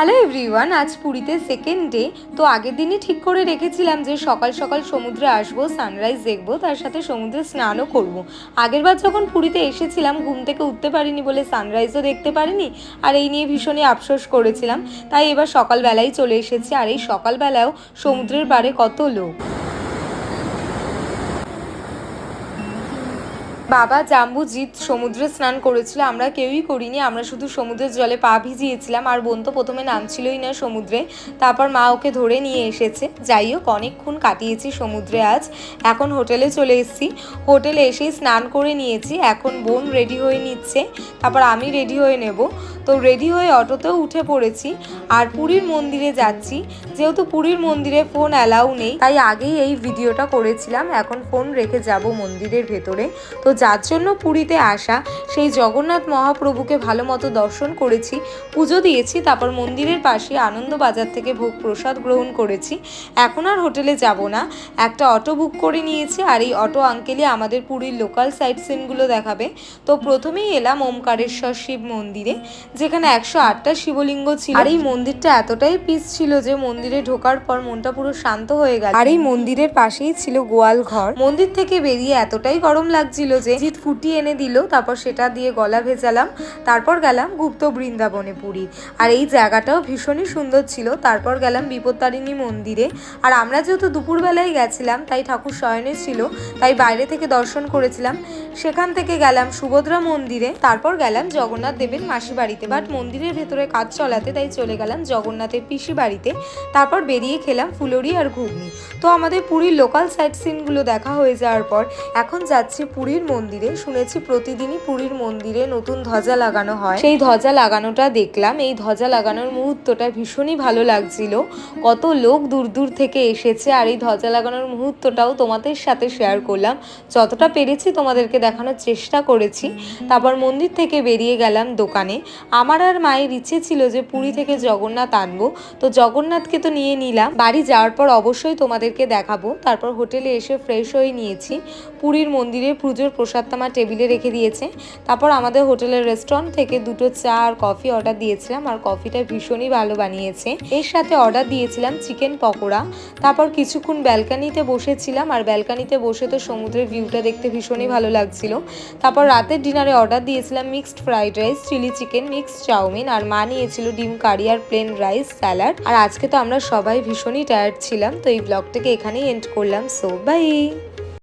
Hello everyone, আজ পুরীতে second day. তো আগের দিনই ঠিক করে রেখেছিলাম যে সকাল সকাল সমুদ্রে আসবো, সানরাইজ দেখবো, তার সাথে সমুদ্রে স্নানও করব। আগেরবার যখন পুরীতে এসেছিলাম ঘুম থেকে উঠতে পারিনি বলে সানরাইজও দেখতে পারিনি, আর এই নিয়ে ভীষণই আফসোস করেছিলাম। তাই এবার সকালবেলায় চলে এসেছি, আর এই সকালবেলাও সমুদ্রের পাড়ে কত লোক। বাবা জাম্বুজিৎ সমুদ্রে স্নান করেছিল, আমরা কেউই করিনি। আমরা শুধু সমুদ্রের জলে পা ভিজিয়েছিলাম, আর বোন তো প্রথমে নামছিলই না সমুদ্রে। তারপর মা ওকে ধরে নিয়ে এসেছে। যাই হোক, অনেকক্ষণ কাটিয়েছি সমুদ্রে আজ। এখন হোটেলে চলে এসেছি। হোটেলে এসেই স্নান করে নিয়েছি। এখন বোন রেডি হয়ে নিচ্ছে, তারপর আমি রেডি হয়ে নেব। তো রেডি হয়ে অটোতেও উঠে পড়েছি, আর পুরীর মন্দিরে যাচ্ছি। যেহেতু পুরীর মন্দিরে ফোন অ্যালাউ নেই, তাই আগেই এই ভিডিওটা করেছিলাম। এখন ফোন রেখে যাব মন্দিরের ভেতরে। তো যার জন্য পুরীতে আসা, সেই জগন্নাথ মহাপ্রভুকে ভালো মতো দর্শন করেছি, পুজো দিয়েছি, তারপর মন্দিরের পাশে আনন্দবাজার থেকে ভোগ প্রসাদ গ্রহণ করেছি। এখন আর হোটেলে যাব না, একটা অটো বুক করে নিয়েছি, আর এই অটো আঙ্কেলই আমাদের পুরীর লোকাল সাইট সিনগুলো দেখাবে। তো প্রথমেই এলাম ওমকারেশ্বর শিব মন্দিরে, যেখানে 108টা শিবলিঙ্গ ছিল। আর এই মন্দিরটা এতটাই পিস ছিল যে মন্দিরে ঢোকার পর মনটা পুরো শান্ত হয়ে গেল। আর এই মন্দিরের পাশেই ছিল গোয়াল ঘর। মন্দির থেকে বেরিয়ে এতটাই গরম লাগছিল যে জিৎ ফুটি এনে দিল, তারপর সেটা দিয়ে গলা ভেজালাম। তারপর গেলাম গুপ্ত বৃন্দাবনে পুরী, আর এই জায়গাটাও ভীষণই সুন্দর ছিল। তারপর গেলাম বিপত্তারিণী মন্দিরে। আর আমরা যেহেতু দুপুরবেলায় গেছিলাম, তাই ঠাকুর শয়নে ছিল, তাই বাইরে থেকে দর্শন করেছিলাম। সেখান থেকে গেলাম সুভদ্রা মন্দিরে, তারপর গেলাম জগন্নাথ দেবের মাসি বাড়িতে। বাট মন্দিরের ভেতরে কাজ চলাতে তাই চলে গেলাম জগন্নাথের পিসি বাড়িতে। তারপর বেরিয়ে খেলাম ফুলুরি আর ঘুগনি। তো আমাদের পুরীর লোকাল সাইট সিনগুলো দেখা হয়ে যাওয়ার পর এখন যাচ্ছি পুরীর মন্দিরে। শুনেছি প্রতিদিনই পুরীর মন্দিরে নতুন ধ্বজা লাগানো হয়, সেই ধ্বজা লাগানোটা দেখলাম। এই ধ্বজা লাগানোর মুহূর্তটা ভীষণই ভালো লাগছিল। কত লোক দূর দূর থেকে এসেছে, আর এই ধ্বজা লাগানোর মুহূর্তটাও তোমাদের সাথে শেয়ার করলাম। যতটা পেরেছি তোমাদেরকে দেখানোর চেষ্টা করেছি। তারপর মন্দির থেকে বেরিয়ে গেলাম দোকানে। আমার আর মায়ের ইচ্ছে ছিল যে পুরী থেকে জগন্নাথ আনবো, তো জগন্নাথকে তো নিয়ে নিলাম। বাড়ি যাওয়ার পর অবশ্যই তোমাদেরকে দেখাবো। তারপর হোটেলে এসে ফ্রেশ হয়ে নিয়েছি। পুরীর মন্দিরে পুজোর প্রসাদটা আমার টেবিলে রেখে দিয়েছে। তারপর আমাদের হোটেলের রেস্টুরেন্ট থেকে দুটো চা আর কফি অর্ডার দিয়েছিলাম, আর কফিটা ভীষণই ভালো বানিয়েছে। এর সাথে অর্ডার দিয়েছিলাম চিকেন পকোড়া। তারপর কিছুক্ষণ ব্যালকানিতে বসেছিলাম, আর ব্যালকানিতে বসে তো সমুদ্রের ভিউটা দেখতে ভীষণই ভালো লাগছিল। তারপর রাতের ডিনারে অর্ডার দিয়েছিলাম mixed fried rice, chilli chicken, mixed chowmein, আর মা নিয়েছিল ডিম কারি আর প্লেন রাইস, স্যালাড। আর আজকে তো আমরা সবাই ভীষণই টায়ার্ড ছিলাম, তো এই ব্লগটাকে এখানেই এন্ড করলাম। So by.